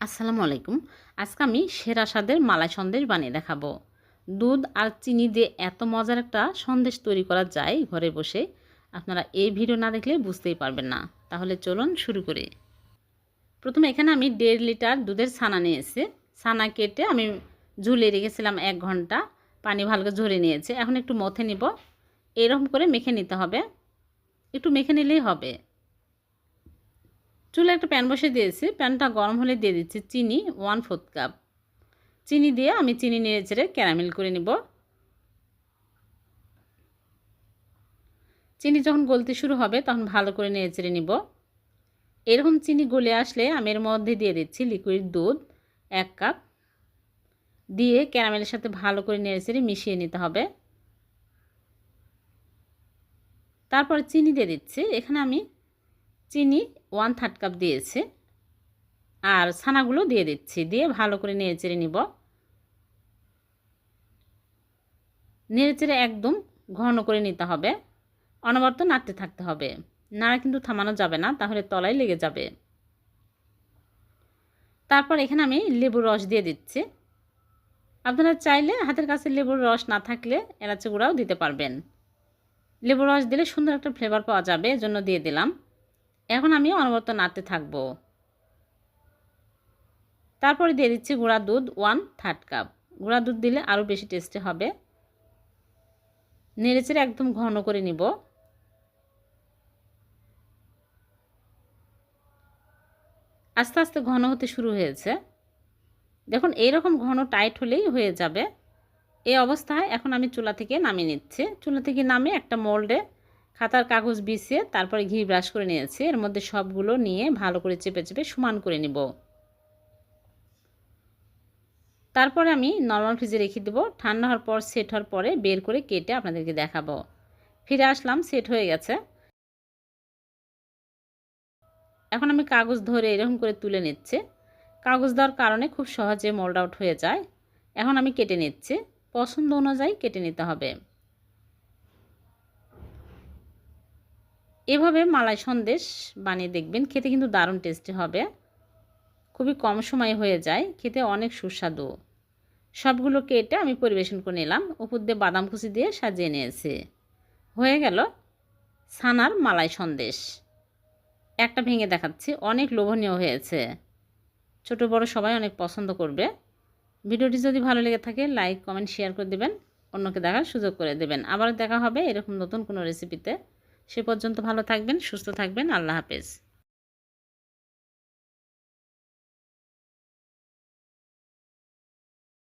আসসালামু আলাইকুম। আজকে আমি সেরা স্বাদের মালাই সন্দেশ বানিয়ে দেখাবো। দুধ আর চিনি দিয়ে এত মজার একটা সন্দেশ তৈরি করা যায় ঘরে বসে। আপনারা এই ভিডিও না দেখলে বুঝতেই পারবেন না। তাহলে চলুন শুরু করি। প্রথমে এখানে আমি 1.5 লিটার দুধের ছানা নিয়েছি। ছানা কেটে আমি ঝুলিয়ে রেখেছিলাম 1 ঘন্টা। পানি ভালো করে ঝরিয়ে নিয়েছি। এখন একটু মথে নিব। এরকম করে মেখে নিতে হবে। একটু মেখে নিলেই হবে। চুলায় একটা প্যান বসিয়ে দিয়েছি। প্যানটা গরম হলে দিয়ে দিচ্ছি চিনি 1/4 কাপ। চিনি দিয়ে আমি চিনি নেড়ে চেড়ে ক্যারামেল করে নিব। চিনি যখন গলতে শুরু হবে তখন ভালো করে নেড়ে চেড়ে নিব। এরকম চিনি গলে আসলে আমি এর মধ্যে দিয়ে দিচ্ছি লিকুইড দুধ 1 কাপ। দিয়ে ক্যারামেলের সাথে ভালো করে নেড়ে চেড়ে মিশিয়ে নিতে হবে। তারপর চিনি দিয়ে দিচ্ছি। এখানে আমি চিনি 1/3 কাপ দিয়েছি। আর ছানাগুলো দিয়ে দিচ্ছি। দিয়ে ভালো করে নেড়ে চেড়ে নিব। নেড়ে চেড়ে একদম ঘন করে নিতে হবে। অনবরত নাড়তে থাকতে হবে। নাড়া কিন্তু থামানো যাবে না, তাহলে তলায় লেগে যাবে। তারপর এখানে আমি লেবুর রস দিয়ে দিচ্ছি। আপনারা চাইলে হাতের কাছে লেবুর রস না থাকলে এলাচি গুঁড়াও দিতে পারবেন। লেবুর রস দিলে সুন্দর একটা ফ্লেভার পাওয়া যাবে, এজন্য দিয়ে দিলাম। এখন আমি অনবরত নাড়তে থাকব। তারপরে দিয়ে দিচ্ছি গুঁড়া দুধ 1/3 কাপ। গুঁড়া দুধ দিলে আরও বেশি টেস্টি হবে। নেড়েচেড়ে একদম ঘন করে নিব। আস্তে আস্তে ঘন হতে শুরু হয়েছে। দেখুন এইরকম ঘন টাইট হলেই হয়ে যাবে। এই অবস্থায় এখন আমি চুলা থেকে নামিয়ে নিচ্ছি। চুলা থেকে নামিয়ে একটা মোল্ডে খাতার কাগজ বিছিয়ে তারপরে ঘি ব্রাশ করে নিয়েছি। এর মধ্যে সবগুলো নিয়ে ভালো করে চেপে চেপে সমান করে নিব। তারপরে আমি নরমাল ফ্রিজে রেখে দেবো। ঠান্ডা হওয়ার পর সেট হওয়ার পরে বের করে কেটে আপনাদেরকে দেখাবো। ফিরে আসলাম, সেট হয়ে গেছে। এখন আমি কাগজ ধরে এরকম করে তুলে নিচ্ছি। কাগজ দেওয়ার কারণে খুব সহজে মোল্ড আউট হয়ে যায়। এখন আমি কেটে নিচ্ছি। পছন্দ অনুযায়ী কেটে নিতে হবে। এভাবে মালাই সন্দেশ বানিয়ে দেখবেন, খেতে কিন্তু দারুণ টেস্টি হবে। খুবই কম সময়ে হয়ে যায়, খেতে অনেক সুস্বাদু। সবগুলো কেটে আমি পরিবেশন করে নিলাম। উপর দিয়ে বাদাম কুচি দিয়ে সাজিয়ে নিয়েছি। হয়ে গেল ছানার মালাই সন্দেশ। একটা ভেঙে দেখাচ্ছি, অনেক লোভনীয় হয়েছে। ছোট বড় সবাই অনেক পছন্দ করবে। ভিডিওটি যদি ভালো লেগে থাকে লাইক কমেন্ট শেয়ার করে দেবেন, অন্যকে দেখার সুযোগ করে দেবেন। আবার দেখা হবে এরকম নতুন কোনো রেসিপিতে। সে পর্যন্ত ভালো থাকবেন, সুস্থ থাকবেন। আল্লাহ হাফেজ।